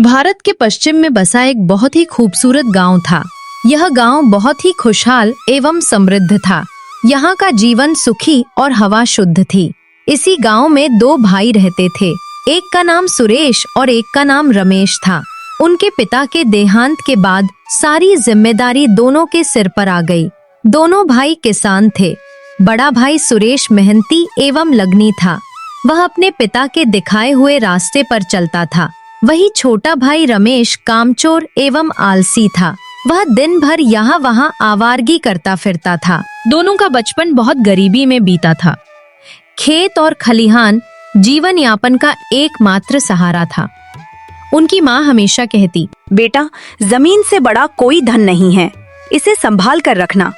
भारत के पश्चिम में बसा एक बहुत ही खूबसूरत गांव था। यह गांव बहुत ही खुशहाल एवं समृद्ध था। यहाँ का जीवन सुखी और हवा शुद्ध थी। इसी गांव में दो भाई रहते थे। एक का नाम सुरेश और एक का नाम रमेश था। उनके पिता के देहांत के बाद सारी जिम्मेदारी दोनों के सिर पर आ गई। दोनों भाई किसान थे। बड़ा भाई सुरेश मेहनती एवं लगनी था। वह अपने पिता के दिखाए हुए रास्ते पर चलता था। वही छोटा भाई रमेश कामचोर एवं आलसी था। वह दिन भर यहाँ वहाँ आवारगी करता फिरता था। दोनों का बचपन बहुत गरीबी में बीता था। खेत और खलिहान जीवन यापन का एकमात्र सहारा था। उनकी माँ हमेशा कहती, बेटा, जमीन से बड़ा कोई धन नहीं है, इसे संभाल कर रखना।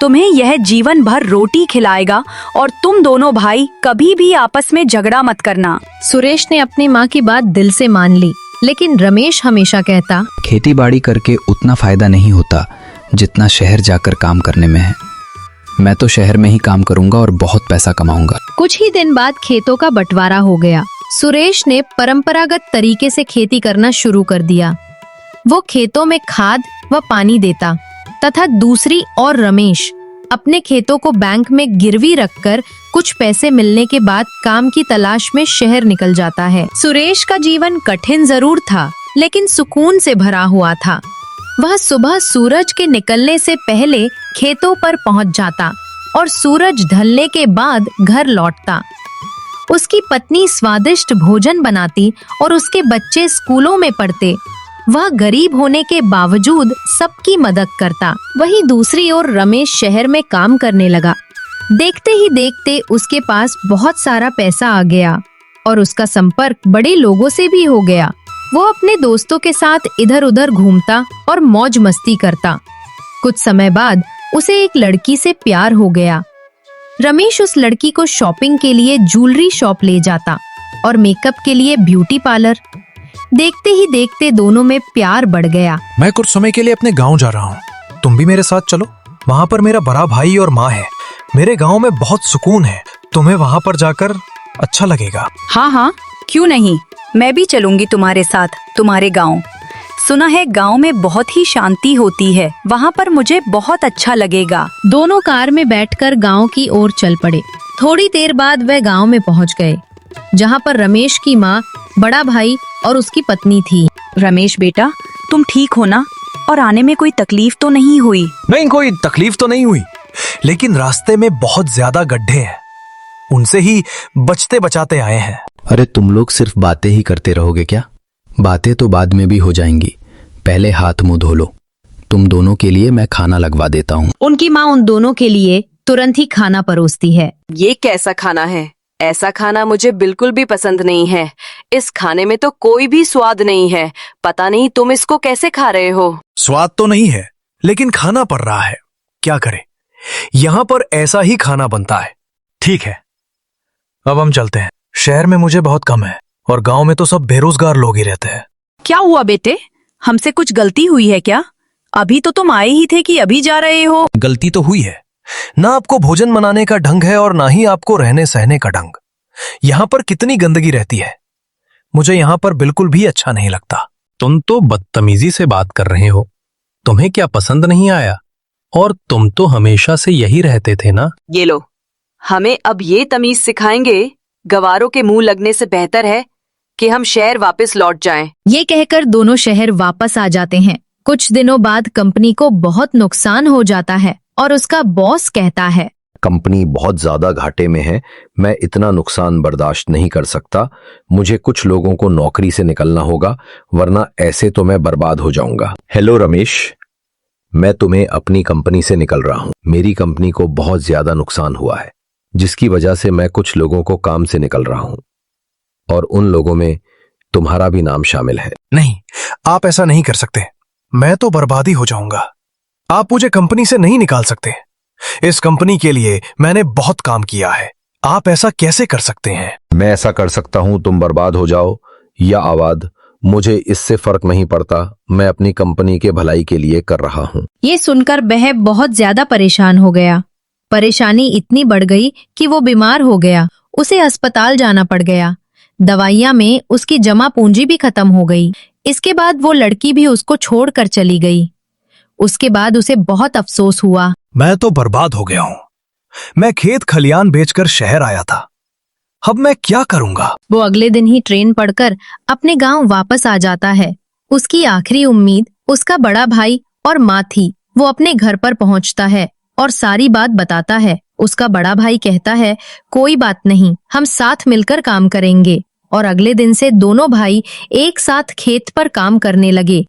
तुम्हें यह जीवन भर रोटी खिलाएगा और तुम दोनों भाई कभी भी आपस में झगड़ा मत करना। सुरेश ने अपनी माँ की बात दिल से मान ली, लेकिन रमेश हमेशा कहता, खेती बाड़ी करके उतना फायदा नहीं होता जितना शहर जाकर काम करने में है। मैं तो शहर में ही काम करूंगा और बहुत पैसा कमाऊंगा। कुछ ही दिन बाद खेतों का बंटवारा हो गया। सुरेश ने परंपरागत तरीके से खेती करना शुरू कर दिया। वो खेतों में खाद व पानी देता तथा दूसरी और रमेश अपने खेतों को बैंक में गिरवी रखकर कुछ पैसे मिलने के बाद काम की तलाश में शहर निकल जाता है। सुरेश का जीवन कठिन जरूर था, लेकिन सुकून से भरा हुआ था। वह सुबह सूरज के निकलने से पहले खेतों पर पहुंच जाता और सूरज ढलने के बाद घर लौटता। उसकी पत्नी स्वादिष्ट भोजन बनाती और उसके बच्चे स्कूलों में पढ़ते। वह गरीब होने के बावजूद सबकी मदद करता। वहीं दूसरी ओर रमेश शहर में काम करने लगा। देखते ही देखते उसके पास बहुत सारा पैसा आ गया और उसका संपर्क बड़े लोगों से भी हो गया। वो अपने दोस्तों के साथ इधर उधर घूमता और मौज मस्ती करता। कुछ समय बाद उसे एक लड़की से प्यार हो गया। रमेश उस लड़की को शॉपिंग के लिए ज्वेलरी शॉप ले जाता और मेकअप के लिए ब्यूटी पार्लर। देखते ही देखते दोनों में प्यार बढ़ गया। मैं कुछ समय के लिए अपने गांव जा रहा हूँ, तुम भी मेरे साथ चलो। वहाँ पर मेरा बड़ा भाई और माँ है। मेरे गांव में बहुत सुकून है, तुम्हें वहाँ पर जाकर अच्छा लगेगा। हाँ हाँ, क्यों नहीं, मैं भी चलूंगी तुम्हारे साथ तुम्हारे गांव। सुना है गांव में बहुत ही शांति होती है, वहाँ पर मुझे बहुत अच्छा लगेगा। दोनों कार में बैठकर गांव की ओर चल पड़े। थोड़ी देर बाद वह गांव में पहुँच गए, जहाँ पर रमेश की माँ, बड़ा भाई और उसकी पत्नी थी। रमेश बेटा, तुम ठीक हो ना? और आने में कोई तकलीफ तो नहीं हुई? नहीं, कोई तकलीफ तो नहीं हुई, लेकिन रास्ते में बहुत ज्यादा गड्ढे हैं, उनसे ही बचते बचाते आए हैं। अरे तुम लोग सिर्फ बातें ही करते रहोगे क्या? बातें तो बाद में भी हो जाएंगी, पहले हाथ मुंह धो लो। तुम दोनों के लिए मैं खाना लगवा देता हूँ। उनकी माँ उन दोनों के लिए तुरंत ही खाना परोसती है। ये कैसा खाना है? ऐसा खाना मुझे बिल्कुल भी पसंद नहीं है। इस खाने में तो कोई भी स्वाद नहीं है। पता नहीं तुम इसको कैसे खा रहे हो। स्वाद तो नहीं है, लेकिन खाना पड़ रहा है, क्या करें, यहाँ पर ऐसा ही खाना बनता है। ठीक है, अब हम चलते हैं। शहर में मुझे बहुत कम है और गांव में तो सब बेरोजगार लोग ही रहते हैं। क्या हुआ बेटे, हमसे कुछ गलती हुई है क्या? अभी तो तुम आए ही थे कि अभी जा रहे हो? गलती तो हुई है, ना आपको भोजन बनाने का ढंग है और ना ही आपको रहने सहने का ढंग। यहाँ पर कितनी गंदगी रहती है, मुझे यहाँ पर बिल्कुल भी अच्छा नहीं लगता। तुम तो बदतमीजी से बात कर रहे हो। तुम्हें क्या पसंद नहीं आया? और तुम तो हमेशा से यही रहते थे ना। ये लो, हमें अब ये तमीज सिखाएंगे? गवारों के मुंह लगने से बेहतर है कि हम शहर वापस लौट जाएं। ये कहकर दोनों शहर वापस आ जाते हैं। कुछ दिनों बाद कंपनी को बहुत नुकसान हो जाता है और उसका बॉस कहता है, कंपनी बहुत ज्यादा घाटे में है, मैं इतना नुकसान बर्दाश्त नहीं कर सकता। मुझे कुछ लोगों को नौकरी से निकलना होगा, वरना ऐसे तो मैं बर्बाद हो जाऊंगा। हेलो रमेश, मैं तुम्हें अपनी कंपनी से निकल रहा हूं। मेरी कंपनी को बहुत ज्यादा नुकसान हुआ है, जिसकी वजह से मैं कुछ लोगों को काम से निकल रहा हूं और उन लोगों में तुम्हारा भी नाम शामिल है। नहीं, आप ऐसा नहीं कर सकते, मैं तो बर्बादी हो जाऊंगा। आप मुझे कंपनी से नहीं निकाल सकते। इस कंपनी के लिए मैंने बहुत काम किया है, आप ऐसा कैसे कर सकते हैं? मैं ऐसा कर सकता हूं तुम बर्बाद हो जाओ या आबाद, मुझे इससे फर्क नहीं पड़ता। मैं अपनी कंपनी के भलाई के लिए कर रहा हूं। ये सुनकर वह बहुत ज्यादा परेशान हो गया। परेशानी इतनी बढ़ गई कि वो बीमार हो गया। उसे अस्पताल जाना पड़ गया। दवाइयां में उसकी जमा पूंजी भी खत्म हो गई। इसके बाद वो लड़की भी उसको छोड़कर चली गई। उसके बाद उसे बहुत अफसोस हुआ। मैं तो बर्बाद हो गया हूं। मैं खेत खलियान बेचकर शहर आया था। अब मैं क्या करूंगा? वो अगले दिन ही ट्रेन पकड़कर अपने गांव वापस आ जाता है। उसकी आखिरी उम्मीद उसका बड़ा भाई और माँ थी। वो अपने घर पर पहुंचता है और सारी बात बताता है। उसका बड़ा भाई कहता है, कोई बात नहीं, हम साथ मिलकर काम करेंगे। और अगले दिन से दोनों भाई एक साथ खेत पर काम करने लगे।